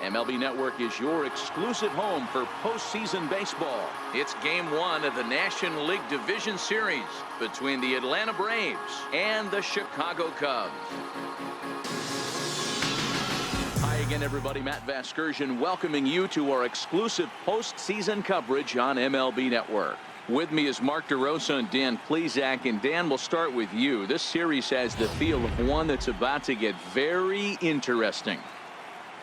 MLB Network is your exclusive home for postseason baseball. It's Game 1 of the National League Division Series between the Atlanta Braves and the Chicago Cubs. Hi again, everybody. Matt Vasgersian welcoming you to our exclusive postseason coverage on MLB Network. With me is Mark DeRosa and Dan Plesac. And Dan, we'll start with you. This series has the feel of one that's about to get very interesting.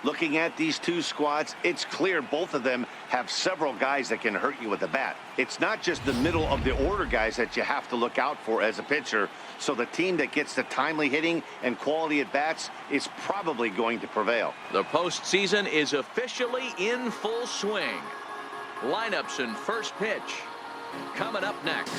Looking at these two squads, it's clear both of them have several guys that can hurt you with the bat. It's not just the middle of the order guys that you have to look out for as a pitcher. So the team that gets the timely hitting and quality at bats is probably going to prevail. The postseason is officially in full swing. Lineups and first pitch coming up next.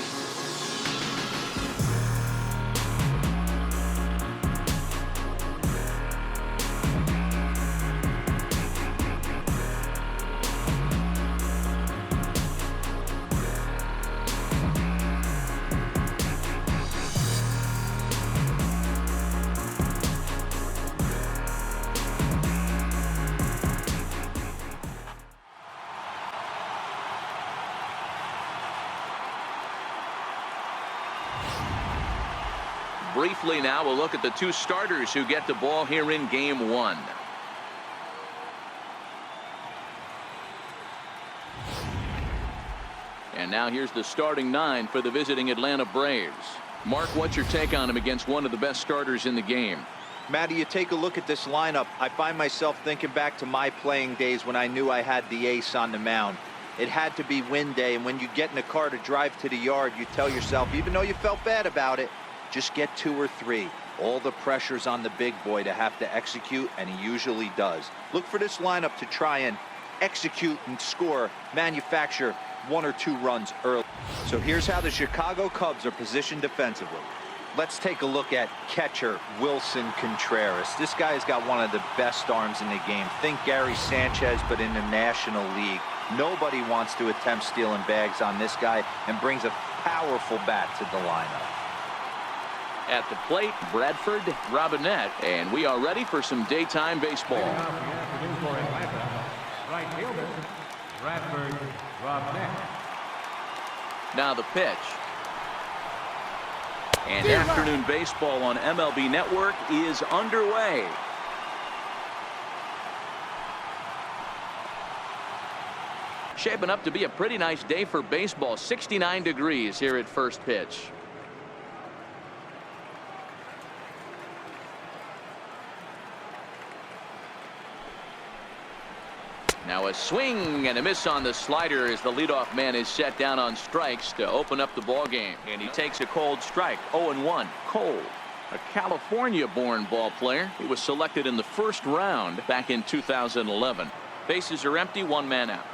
Briefly now, we'll look at the two starters who get the ball here in Game 1. And now here's the starting nine for the visiting Atlanta Braves. Mark, what's your take on him against one of the best starters in the game? Matty, you take a look at this lineup. I find myself thinking back to my playing days when I knew I had the ace on the mound. It had to be win day, and when you get in a car to drive to the yard, you tell yourself, even though you felt bad about it, just get 2 or 3. All the pressure's on the big boy to have to execute, and he usually does. Look for this lineup to try and execute and score, manufacture 1 or 2 runs early. So here's how the Chicago Cubs are positioned defensively. Let's take a look at catcher Wilson Contreras. This guy's got one of the best arms in the game. Think Gary Sanchez, but in the National League. Nobody wants to attempt stealing bags on this guy, and brings a powerful bat to the lineup. At the plate, Bradford Robinette, and we are ready for some daytime baseball. Right fielder, Bradford Robinette. Now the pitch. And afternoon baseball on MLB Network is underway. Shaping up to be a pretty nice day for baseball. 69 degrees here at first pitch. Now a swing and a miss on the slider as the leadoff man is set down on strikes to open up the ball game. And he takes a cold strike. 0-1. Cole, a California-born ball player. He was selected in the first round back in 2011. Bases are empty, 1 man out.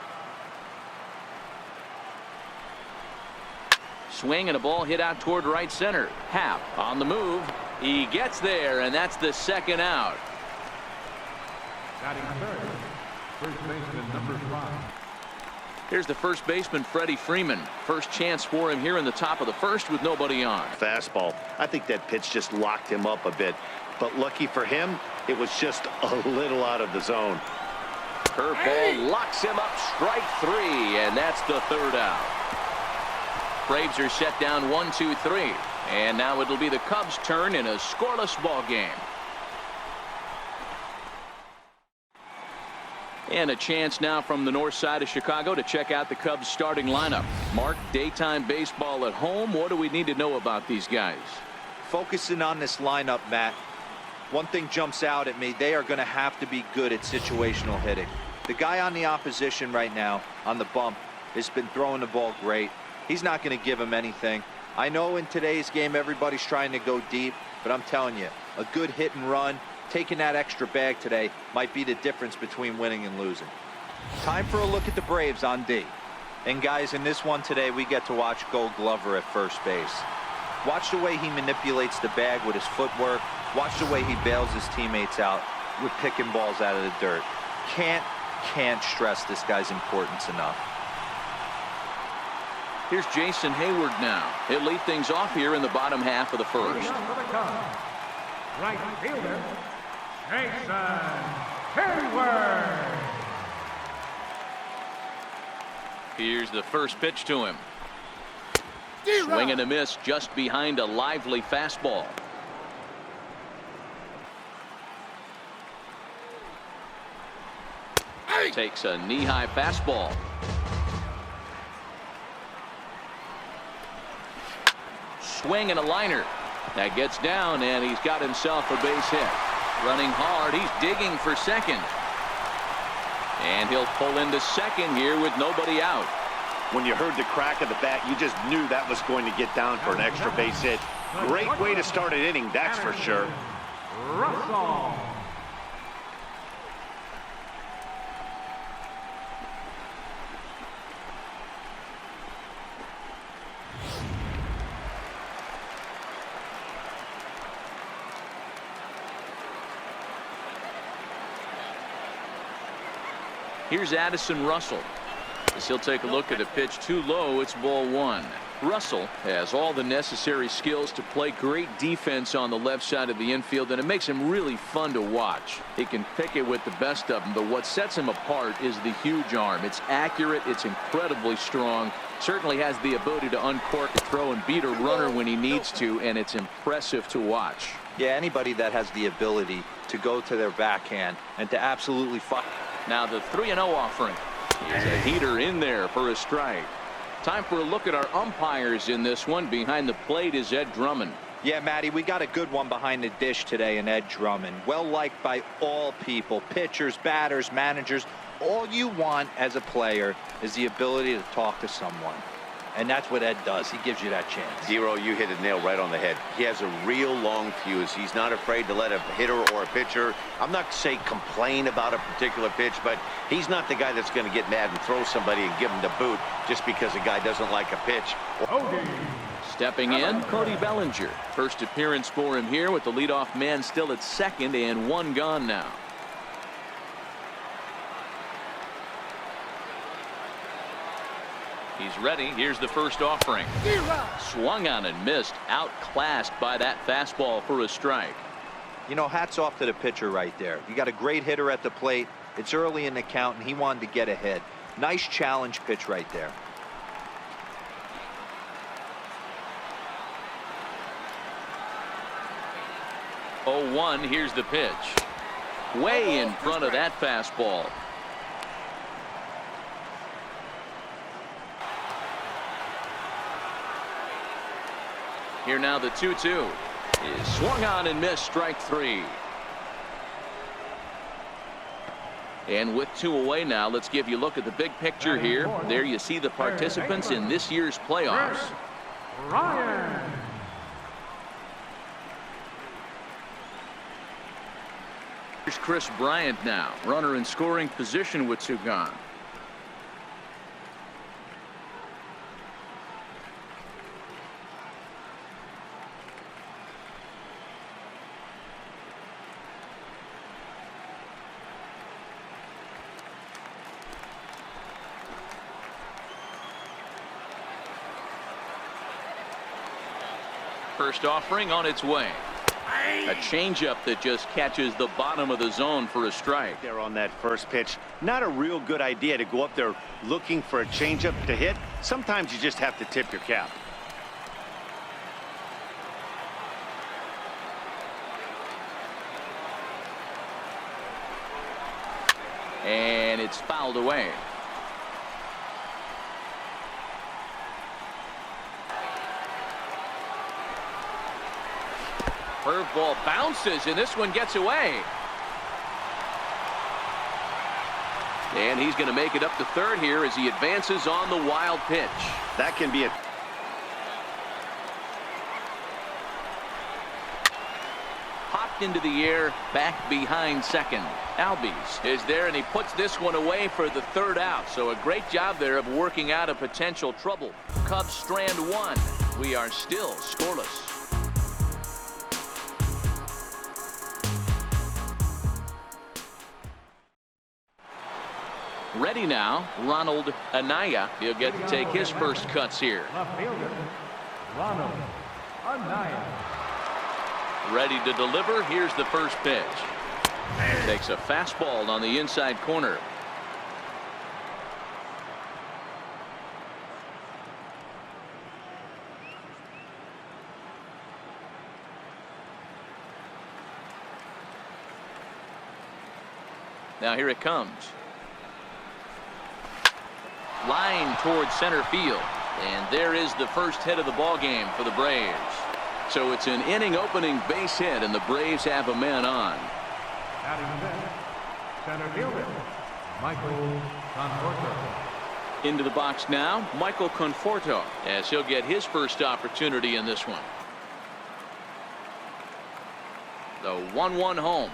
Swing and a ball hit out toward right center. Happ on the move. He gets there, and that's the second out. Batting third, first baseman number 5. Here's the first baseman, Freddie Freeman. First chance for him here in the top of the first with nobody on. Fastball. I think that pitch just locked him up a bit. But lucky for him, it was just a little out of the zone. Curveball locks him up, strike 3, and that's the third out. Braves are set down 1-2-3. And now it'll be the Cubs' turn in a scoreless ball game. And a chance now from the north side of Chicago to check out the Cubs starting lineup. Mark, daytime baseball at home. What do we need to know about these guys? Focusing on this lineup, Matt, one thing jumps out at me. They are going to have to be good at situational hitting. The guy on the opposition right now on the bump has been throwing the ball great. He's not going to give him anything. I know in today's game everybody's trying to go deep, but I'm telling you, a good hit and run, taking that extra bag today might be the difference between winning and losing. Time for a look at the Braves on D. And guys, in this one today, we get to watch Gold Glover at first base. Watch the way he manipulates the bag with his footwork. Watch the way he bails his teammates out with picking balls out of the dirt. Can't stress this guy's importance enough. Here's Jason Hayward now. He'll lead things off here in the bottom half of the first. Right fielder, Jason Hayward. Here's the first pitch to him. Swing and a miss just behind a lively fastball. Takes a knee-high fastball. Swing and a liner. That gets down, and he's got himself a base hit. Running hard, he's digging for second. And he'll pull into second here with nobody out. When you heard the crack of the bat, you just knew that was going to get down for an extra base hit. Great way to start an inning, that's for sure. Russell. Here's Addison Russell. As he'll take a look at a pitch too low, it's ball one. Russell has all the necessary skills to play great defense on the left side of the infield, and it makes him really fun to watch. He can pick it with the best of them, but what sets him apart is the huge arm. It's accurate, it's incredibly strong, certainly has the ability to uncork a throw and beat a runner when he needs to, and it's impressive to watch. Yeah, anybody that has the ability to go to their backhand and to absolutely fight. Now the 3-0 offering. Here's a heater in there for a strike. Time for a look at our umpires in this one. Behind the plate is Ed Drummond. Yeah, Matty, we got a good one behind the dish today in Ed Drummond. Well liked by all people, pitchers, batters, managers. All you want as a player is the ability to talk to someone. And that's what Ed does. He gives you that chance. Zero, you hit a nail right on the head. He has a real long fuse. He's not afraid to let a hitter or a pitcher, I'm not saying complain about a particular pitch, but he's not the guy that's going to get mad and throw somebody and give him the boot just because a guy doesn't like a pitch. Stepping in, Cody Bellinger. First appearance for him here with the leadoff man still at second and one gone now. He's ready. Here's the first offering. Swung on and missed. Outclassed by that fastball for a strike. You know, hats off to the pitcher right there. You got a great hitter at the plate. It's early in the count, and he wanted to get ahead. Nice challenge pitch right there. Oh, 1. Here's the pitch. Way in front of that fastball. Here now the 2-2 is swung on and missed. Strike 3. And with 2 away now, let's give you a look at the big picture here. There you see the participants in this year's playoffs. Ryan. Here's Chris Bryant now, runner in scoring position with 2 gone. First offering on its way. A changeup that just catches the bottom of the zone for a strike. There on that first pitch. Not a real good idea to go up there looking for a changeup to hit. Sometimes you just have to tip your cap. And it's fouled away. Curveball bounces, and this one gets away. And he's going to make it up to third here as he advances on the wild pitch. That can be a... Popped into the air, back behind second. Albies is there, and he puts this one away for the third out. So a great job there of working out a potential trouble. Cubs strand 1. We are still scoreless. Ready now, Ronald Anaya. He'll get to take his first cuts here. Left fielder, Ronald Anaya. Ready to deliver. Here's the first pitch. Takes a fastball on the inside corner. Now here it comes. Line towards center field. And there is the first hit of the ball game for the Braves. So it's an inning opening base hit, and the Braves have a man on. Batting fifth, center fielder, Michael Conforto. Into the box now, Michael Conforto, as he'll get his first opportunity in this one. The 1-1 home.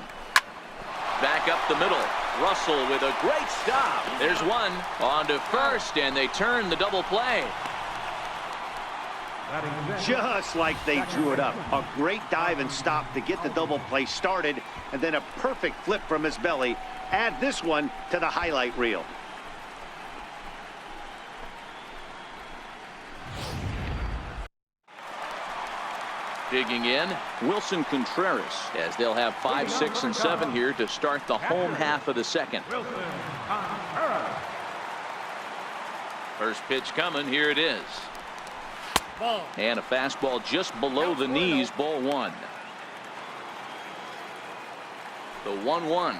Back up the middle. Russell with a great stop. There's one. On to first, and they turn the double play. Just like they drew it up. A great dive and stop to get the double play started, and then a perfect flip from his belly. Add this one to the highlight reel. Digging in, Wilson Contreras, as they'll have 5, 6, and 7 here to start the home half of the second. Wilson Contreras. First pitch coming. Here it is. Ball. And a fastball just below the knees, ball one. The 1-1.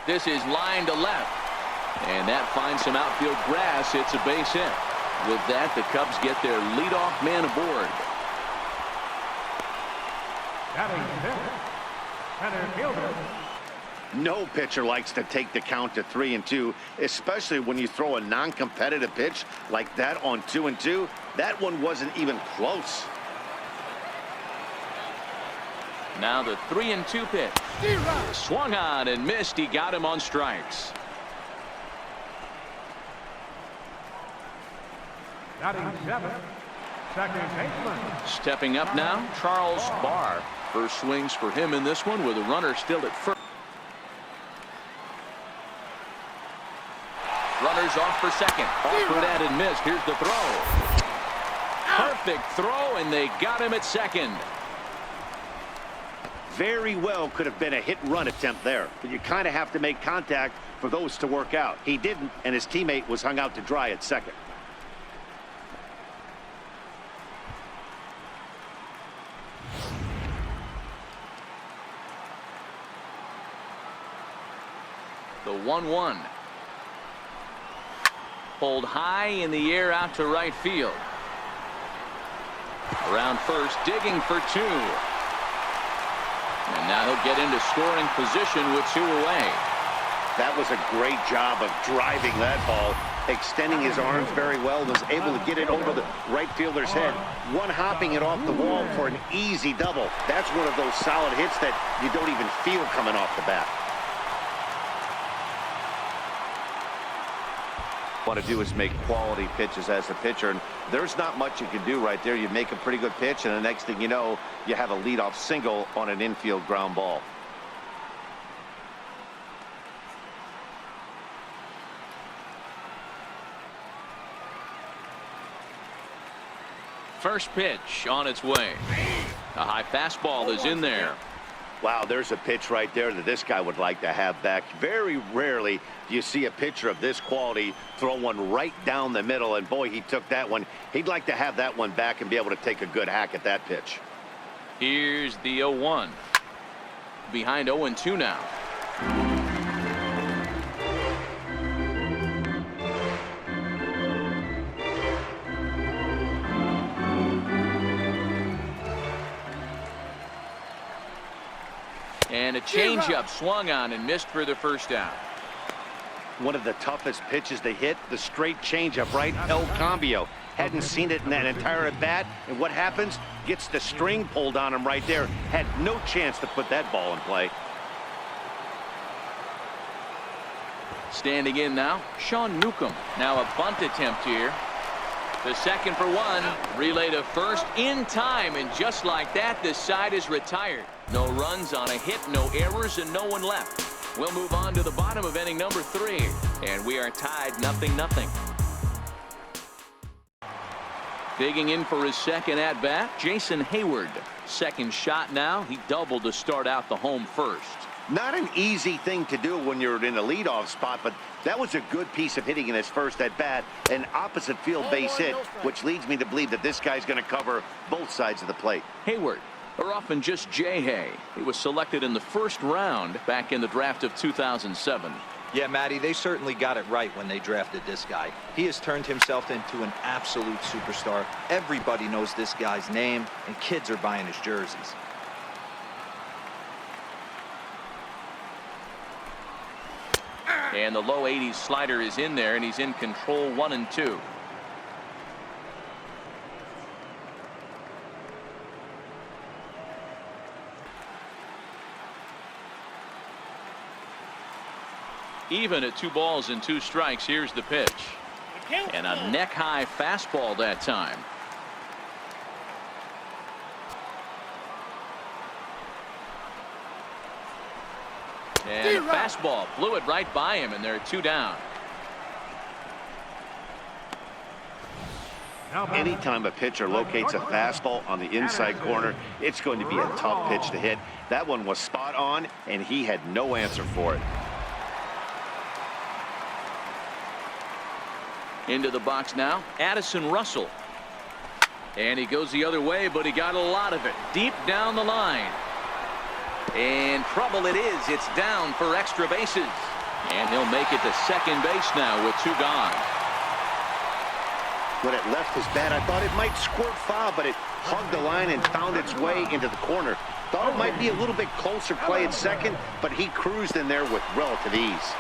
This is line to left. And that finds some outfield grass. It's a base hit. With that, the Cubs get their leadoff man aboard. Batting fifth, center fielder, No pitcher likes to take the count to 3-2, especially when you throw a non-competitive pitch like that on 2-2. That one wasn't even close. Now the 3-2 pitch. Swung on and missed. He got him on strikes. batting seventh, second baseman, Stepping up now, Charles Barr. First swings for him in this one with a runner still at first. Runners off for second. Offered at and missed. Here's the throw. Perfect throw, and they got him at second. Very well could have been a hit-run attempt there, but you kind of have to make contact for those to work out. He didn't, and his teammate was hung out to dry at second. The 1-1. Pulled high in the air out to right field. Around first, digging for two. And now he'll get into scoring position with two away. That was a great job of driving that ball, extending his arms very well, was able to get it over the right fielder's head, one-hopping it off the wall for an easy double. That's one of those solid hits that you don't even feel coming off the bat. What to do is make quality pitches as a pitcher, and there's not much you can do right there. You make a pretty good pitch, and the next thing you know, you have a leadoff single on an infield ground ball. First pitch on its way. A high fastball is in there. Wow, there's a pitch right there that this guy would like to have back. Very rarely do you see a pitcher of this quality throw one right down the middle, and boy, he took that one. He'd like to have that one back and be able to take a good hack at that pitch. Here's the 0-1. Behind 0-2 now. And a changeup swung on and missed for the first out. One of the toughest pitches to hit, the straight changeup, right? El Cambio. Hadn't seen it in that entire at bat, and what happens? Gets the string pulled on him right there. Had no chance to put that ball in play. Standing in now, Sean Newcomb. Now a bunt attempt here. The second for one. Relay to first in time, and just like that, this side is retired. No runs on a hit, no errors, and no one left. We'll move on to the bottom of inning number 3, and we are tied 0-0. Digging in for his second at-bat, Jason Hayward. Second shot now. He doubled to start out the home first. Not an easy thing to do when you're in a leadoff spot, but that was a good piece of hitting in his first at-bat, an opposite field base hit, which leads me to believe that this guy's going to cover both sides of the plate. Hayward Or often just Jay Hay. He was selected in the first round back in the draft of 2007. Yeah, Matty, they certainly got it right when they drafted this guy. He has turned himself into an absolute superstar. Everybody knows this guy's name, and kids are buying his jerseys. And the low 80s slider is in there, and he's in control 1-2. Even at 2 balls and 2 strikes. Here's the pitch. And a neck-high fastball that time. And a fastball blew it right by him, and they're 2 down. Anytime a pitcher locates a fastball on the inside corner, it's going to be a tough pitch to hit. That one was spot on, and he had no answer for it. Into the box now, Addison Russell. And he goes the other way, but he got a lot of it deep down the line. And trouble it is. It's down for extra bases. And he'll make it to second base now with 2 gone. When it left his bat, I thought it might squirt foul, but it hugged the line and found its way into the corner. Thought it might be a little bit closer play at second, but he cruised in there with relative ease.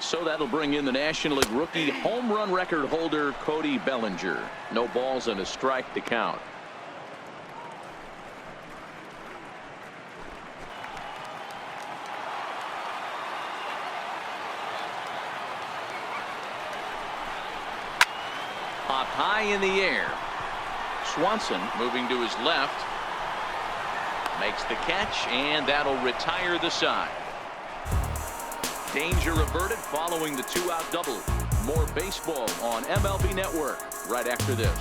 So that'll bring in the National League rookie home run record holder Cody Bellinger. No balls and a strike to count. Hop high in the air. Swanson moving to his left. Makes the catch, and that'll retire the side. Danger averted following the 2-out double. More baseball on MLB Network right after this.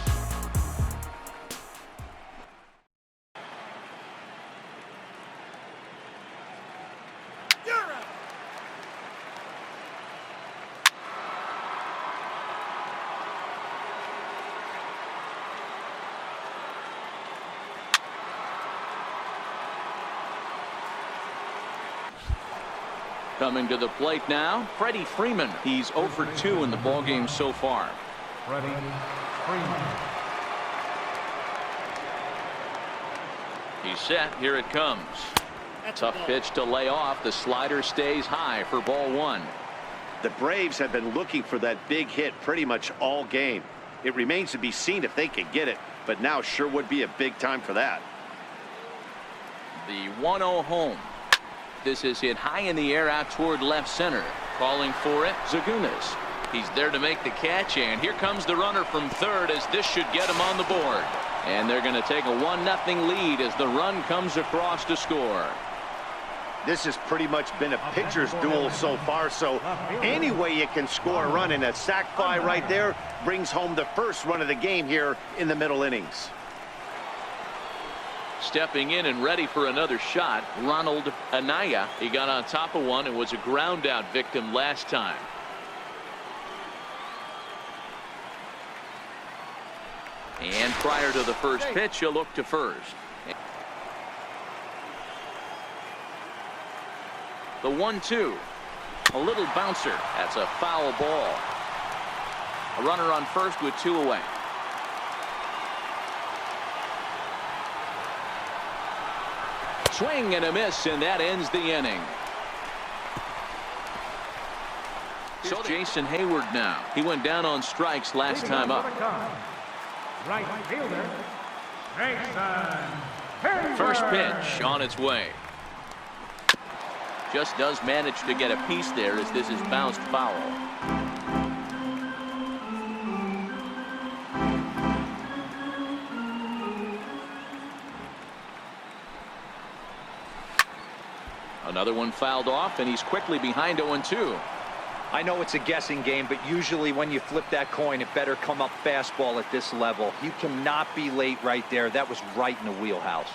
Coming to the plate now, Freddie Freeman. He's 0 for 2 in the ballgame so far. Freddie Freeman. He's set. Here it comes. Tough pitch to lay off. The slider stays high for ball 1. The Braves have been looking for that big hit pretty much all game. It remains to be seen if they can get it, but now sure would be a big time for that. The 1-0 home. This is hit high in the air out toward left center. Calling for it, Zagunas. He's there to make the catch, and here comes the runner from third as this should get him on the board. And they're going to take a 1-0 lead as the run comes across to score. This has pretty much been a pitcher's duel so far, so any way you can score a run, and a sac fly right there brings home the first run of the game here in the middle innings. Stepping in and ready for another shot, Ronald Anaya. He got on top of one and was a ground out victim last time. And prior to the first pitch, he'll look to first. The 1-2. A little bouncer. That's a foul ball. A runner on first with 2 away. Swing and a miss, and that ends the inning. So Jason Hayward now. He went down on strikes last time up. Right fielder, Jason Hayward. First pitch on its way. Just does manage to get a piece there as this is bounced foul. Another one fouled off, and he's quickly behind 0-2. I know it's a guessing game, but usually when you flip that coin, it better come up fastball at this level. You cannot be late right there. That was right in the wheelhouse.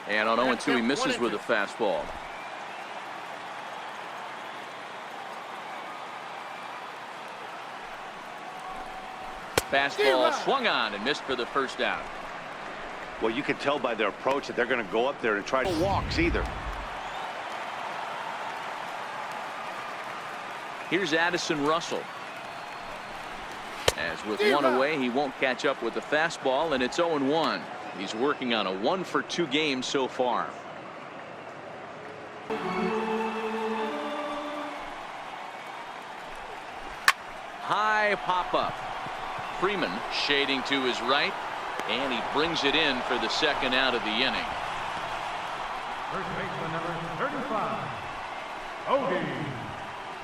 And on 0-2, he misses with a fastball. Fastball swung on and missed for the first out. Well, you can tell by their approach that they're going to go up there and try to walks either. Here's Addison Russell. As with one away, he won't catch up with the fastball, and it's 0-1. He's working on a 1-for-2 game so far. High pop-up. Freeman shading to his right, and he brings it in for the second out of the inning. First baseman number 35, Cody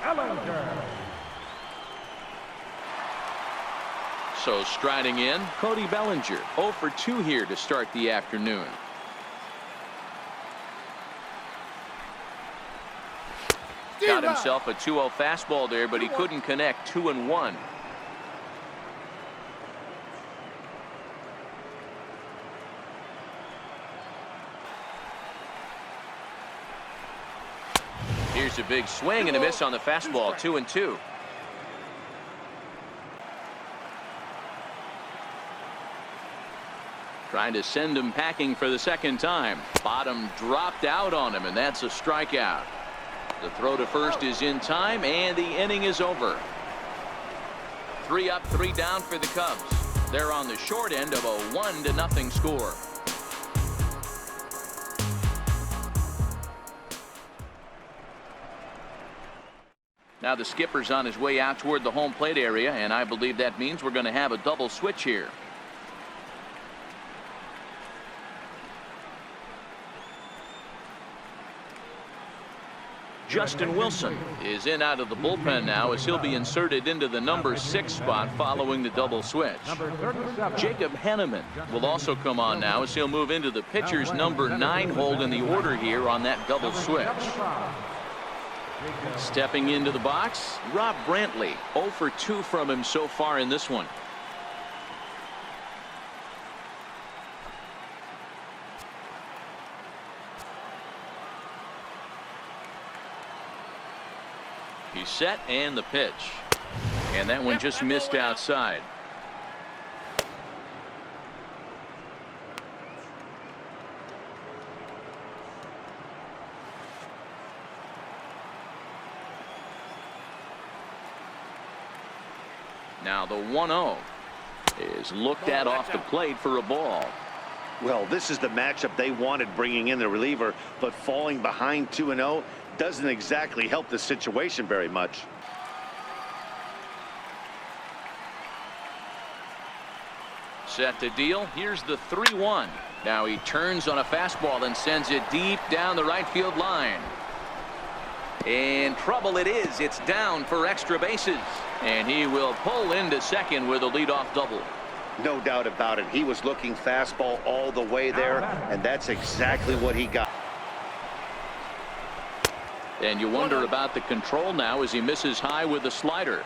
Bellinger. So striding in, Cody Bellinger, 0-for-2 here to start the afternoon. Got himself a 2-0 fastball there, but he couldn't connect. 2-1. Here's a big swing and a miss on the fastball. 2-2. Trying to send him packing for the second time. Bottom dropped out on him, and that's a strikeout. The throw to first is in time, and the inning is over. 3 up, 3 down for the Cubs. They're on the short end of a 1-0 score. Now the skipper's on his way out toward the home plate area, and I believe that means we're going to have a double switch here. Justin Wilson is in out of the bullpen now as he'll be inserted into the number 6 spot following the double switch. Jacob Henneman will also come on now as he'll move into the pitcher's number 9 hold in the order here on that double switch. Stepping into the box, Rob Brantley. 0-for-2 from him so far in this one. He's set, and the pitch. And that one just missed outside. Now the 1-0 is looked at off the plate for a ball. Well, this is the matchup they wanted, bringing in the reliever, but falling behind 2-0 doesn't exactly help the situation very much. Set to deal. Here's the 3-1. Now he turns on a fastball and sends it deep down the right field line. In trouble it is. It's down for extra bases. And he will pull into second with a leadoff double. No doubt about it. He was looking fastball all the way there, and that's exactly what he got. And you wonder about the control now as he misses high with the slider.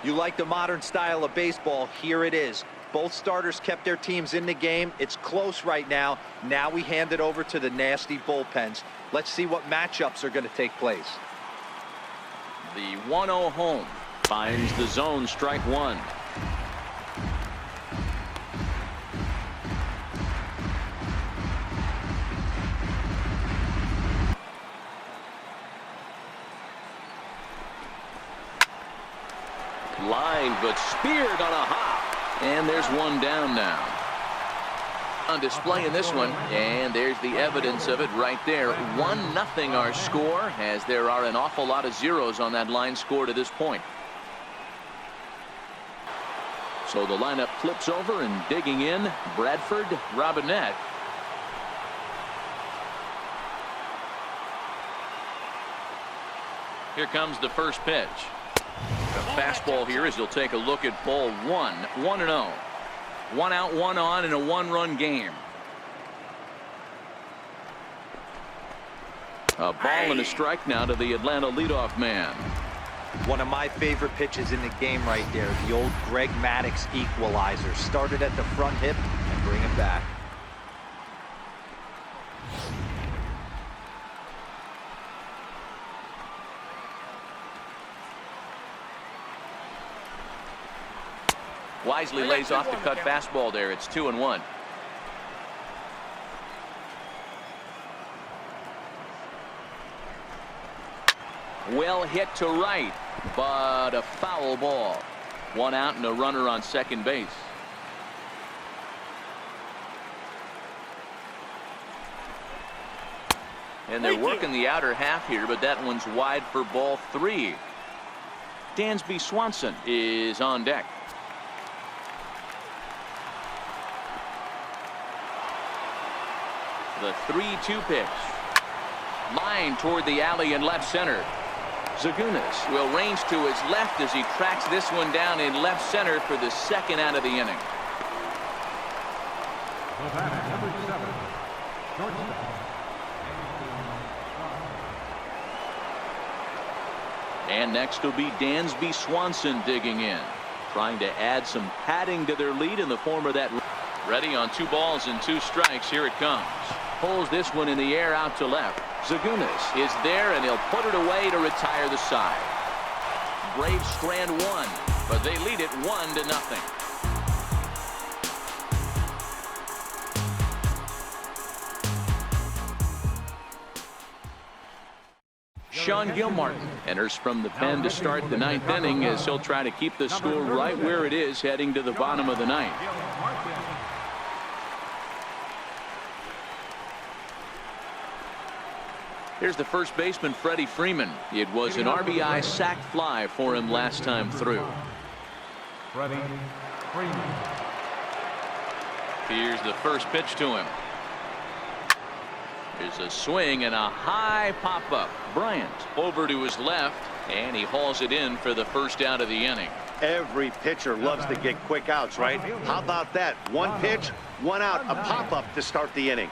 You like the modern style of baseball. Here it is. Both starters kept their teams in the game. It's close right now. Now we hand it over to the nasty bullpens. Let's see what matchups are going to take place. The 1-0 home finds the zone, strike 1. Line, but speared on a hop. And there's one down now. On display in this one, and there's the evidence of it right there. 1-0 our score, as there are an awful lot of zeros on that line score to this point. So the lineup flips over, and digging in, Bradford, Robinette. Here comes the first pitch. A fastball here as you'll take a look at ball 1. 1-0. 1 out, 1 on in a 1-run game. A ball and a strike now to the Atlanta leadoff man. One of my favorite pitches in the game right there. The old Greg Maddux equalizer. Started at the front hip and bring it back. Wisely lays off the cut fastball there. It's 2-1. Well hit to right, but a foul ball. 1 out and a runner on second base. And they're working the outer half here, but that one's wide for ball 3. Dansby Swanson is on deck. The 3-2 pitch. Line toward the alley in left center. Zagunis will range to his left as he tracks this one down in left center for the second out of the inning. The batter, number 7, shortstop. And next will be Dansby Swanson digging in, trying to add some padding to their lead in the form of that. Ready on 2 balls and 2 strikes. Here it comes. Pulls this one in the air out to left. Zagunis is there, and he'll put it away to retire the side. Braves strand 1, but they lead it 1-0. Sean Gilmartin enters from the pen to start the 9th inning as he'll try to keep the score right where it is heading to the bottom of the 9th. Here's the first baseman, Freddie Freeman. It was an RBI sac fly for him last time through. Freddie Freeman. Here's the first pitch to him. There's a swing and a high pop-up. Bryant over to his left, and he hauls it in for the first out of the inning. Every pitcher loves to get quick outs, right? How about that? 1 pitch, 1 out, a pop-up to start the inning.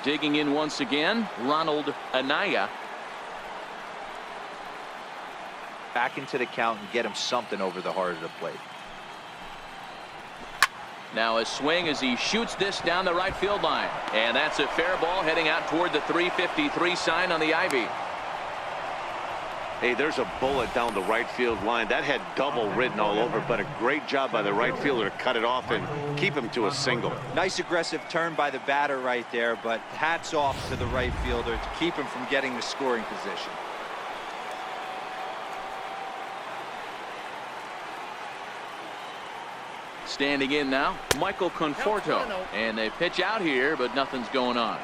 Digging in once again, Ronald Anaya. Back into the count and get him something over the heart of the plate. Now a swing as he shoots this down the right field line. And that's a fair ball heading out toward the 353 sign on the ivy. Hey, there's a bullet down the right field line. That had double written all over, but a great job by the right fielder to cut it off and keep him to a single. Nice aggressive turn by the batter right there, but hats off to the right fielder to keep him from getting the scoring position. Standing in now, Michael Conforto. And they pitch out here, but nothing's going on.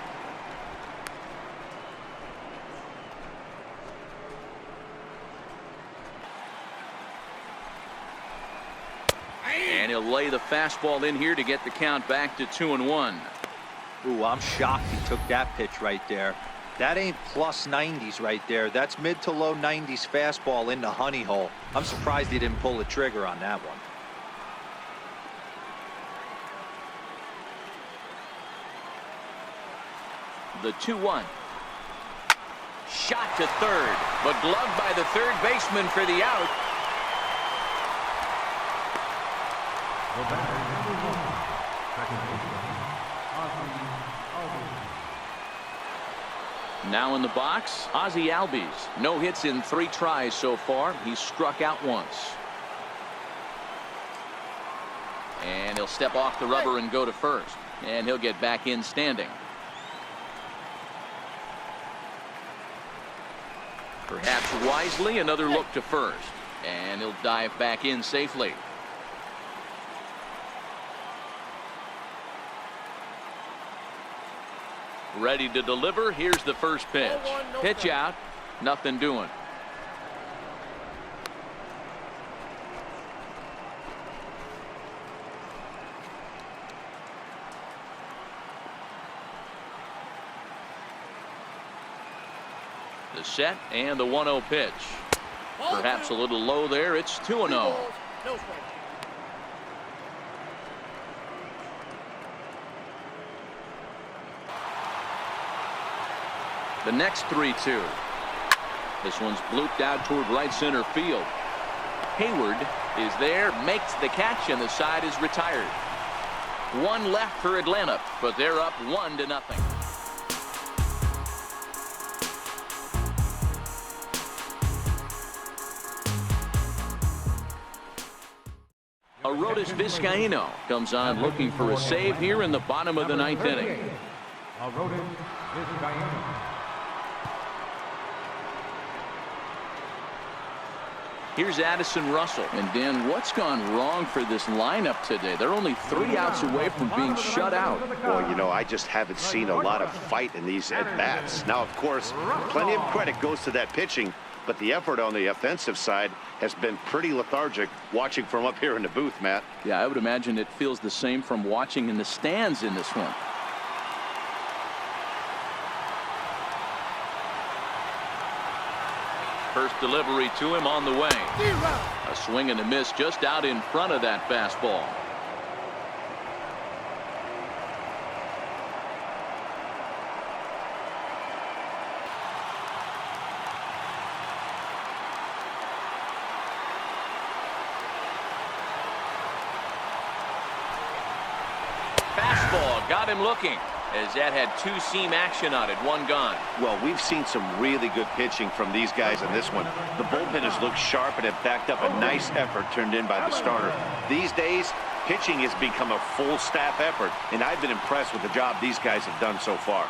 And he'll lay the fastball in here to get the count back to 2-1. Ooh, I'm shocked he took that pitch right there. That ain't plus 90s right there. That's mid to low 90s fastball in the honey hole. I'm surprised he didn't pull the trigger on that one. The 2-1. Shot to third, but gloved by the third baseman for the out. The batter, number 1, second baseman, Ozzie Albies. Now in the box, Ozzie Albies. No hits in 3 tries so far. He's struck out once. And he'll step off the rubber and go to first. And he'll get back in standing. Perhaps wisely, another look to first. And he'll dive back in safely. Ready to deliver. Here's the first pitch. Pitch out. Nothing doing. The set and the 1-0 pitch. Perhaps a little low there. It's 2-0. No strike. The next 3-2. This one's blooped out toward right center field. Hayward is there, makes the catch, and the side is retired. One left for Atlanta, but they're up 1-0. Arodys Vizcaíno comes on looking for a save here in the bottom of the ninth inning. Arodys Vizcaíno. Here's Addison Russell. And Dan, what's gone wrong for this lineup today? They're only 3 outs away from being shut out. Well, you know, I just haven't seen a lot of fight in these at-bats. Now, of course, plenty of credit goes to that pitching, but the effort on the offensive side has been pretty lethargic watching from up here in the booth, Matt. Yeah, I would imagine it feels the same from watching in the stands in this one. First delivery to him on the way. A swing and a miss just out in front of that fastball. Fastball got him looking, as that had 2-seam action on it, 1 gone. Well, we've seen some really good pitching from these guys in this one. The bullpen has looked sharp and have backed up a nice effort turned in by the starter. These days, pitching has become a full staff effort, and I've been impressed with the job these guys have done so far.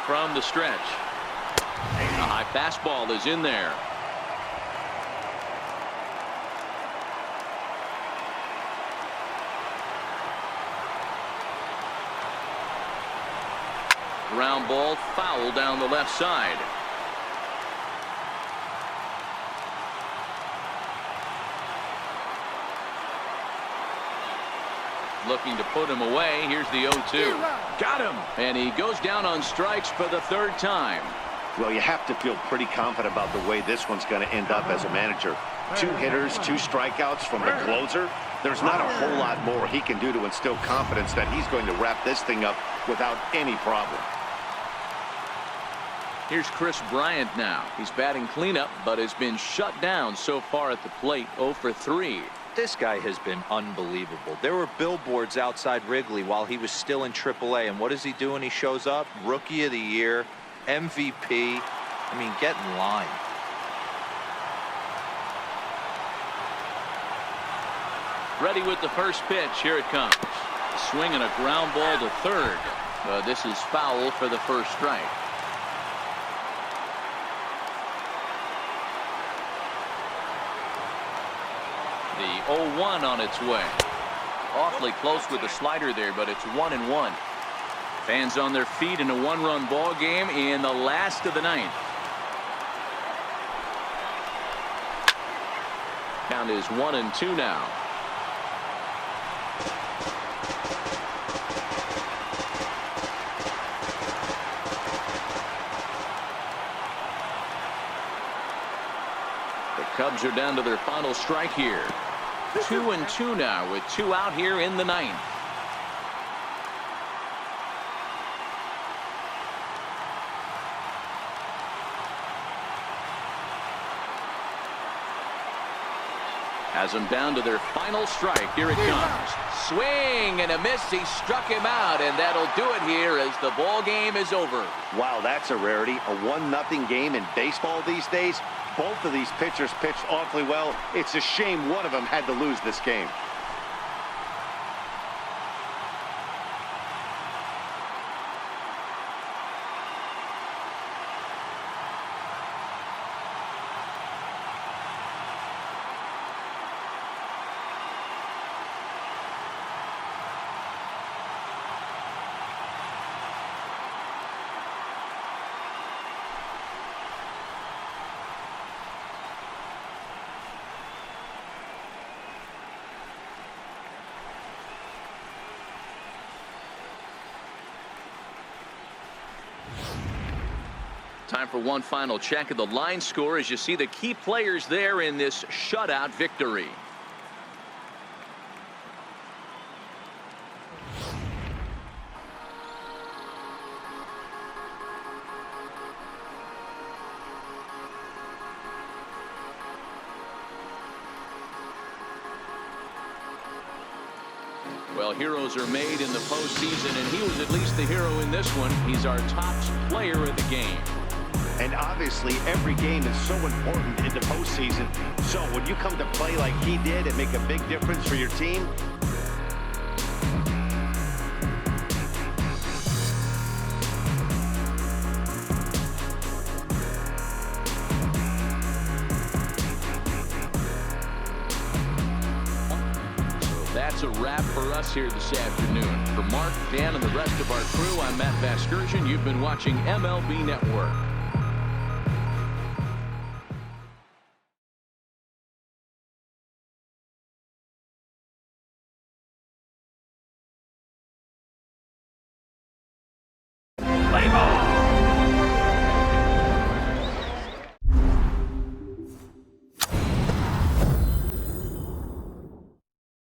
From the stretch, a high fastball is in there. Ground ball foul down the left side. Looking to put him away. Here's the 0-2. Got him. And he goes down on strikes for the 3rd time. Well, you have to feel pretty confident about the way this one's going to end up as a manager. 2 hitters, 2 strikeouts from the closer. There's not a whole lot more he can do to instill confidence that he's going to wrap this thing up without any problem. Here's Chris Bryant now. He's batting cleanup, but has been shut down so far at the plate. 0 for 3. This guy has been unbelievable. There were billboards outside Wrigley while he was still in AAA, and what does he do when he shows up? Rookie of the Year, MVP. I mean, get in line. Ready with the first pitch. Here it comes. A swing and a ground ball to third. This is foul for the first strike. The 0-1 on its way. Awfully close with the slider there, but it's 1-1. Fans on their feet in a 1-run ball game in the last of the 9th. Count is 1-2 now. The Cubs are down to their final strike here. 2-2 now with 2 out here in the 9th. Has them down to their final strike. Here it comes. Swing and a miss. He struck him out, and that'll do it here as the ball game is over. Wow, that's a rarity. A 1-0 game in baseball these days. Both of these pitchers pitched awfully well. It's a shame one of them had to lose this game. Time for one final check of the line score as you see the key players there in this shutout victory. Well, heroes are made in the postseason, and he was at least the hero in this one. He's our top player of the game. And obviously, every game is so important in the postseason. So when you come to play like he did and make a big difference for your team, That's a wrap for us here this afternoon. For Mark, Dan, and the rest of our crew, I'm Matt Vasgersian. You've been watching MLB Network. Play ball.